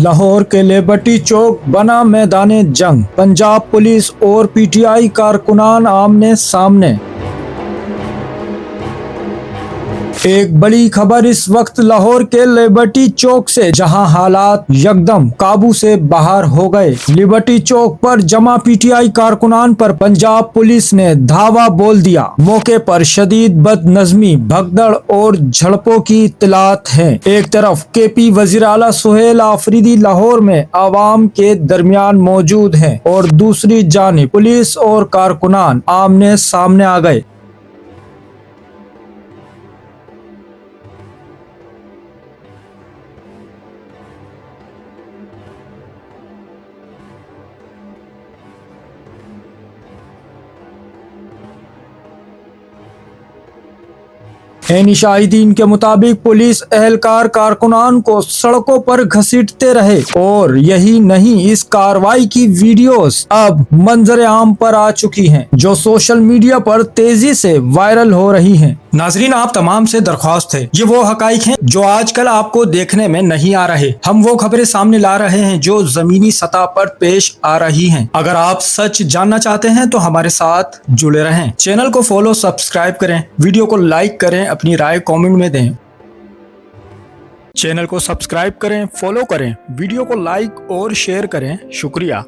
लाहौर के लिबर्टी चौक बना मैदाने जंग। पंजाब पुलिस और पीटीआई कारकुनान आमने सामने। एक बड़ी खबर इस वक्त लाहौर के लिबर्टी चौक से, जहां हालात यकदम काबू से बाहर हो गए। लिबर्टी चौक पर जमा पीटीआई कारकुनान पर पंजाब पुलिस ने धावा बोल दिया। मौके पर शदीद बदनज़मी, भगदड़ और झड़पों की इत्तलात है। एक तरफ केपी वज़ीर आला सुहेल आफरीदी लाहौर में आवाम के दरमियान मौजूद हैं और दूसरी जानिब पुलिस और कारकुनान आमने सामने आ गए। एनी शाहिदीन के मुताबिक पुलिस एहलकार कारकुनान को सड़कों पर घसीटते रहे और यही नहीं, इस कार्रवाई की वीडियोस अब मंजर आम पर आ चुकी हैं, जो सोशल मीडिया पर तेजी से वायरल हो रही हैं। नाजरीन, आप तमाम से दरख्वास्त है, ये वो हकाइक हैं जो आजकल आपको देखने में नहीं आ रहे। हम वो खबरें सामने ला रहे हैं जो जमीनी सतह पर पेश आ रही हैं। अगर आप सच जानना चाहते हैं तो हमारे साथ जुड़े रहें। चैनल को फॉलो, सब्सक्राइब करें, वीडियो को लाइक करें, अपनी राय कमेंट में दें। चैनल को सब्सक्राइब करें, फॉलो करें, वीडियो को लाइक और शेयर करें। शुक्रिया।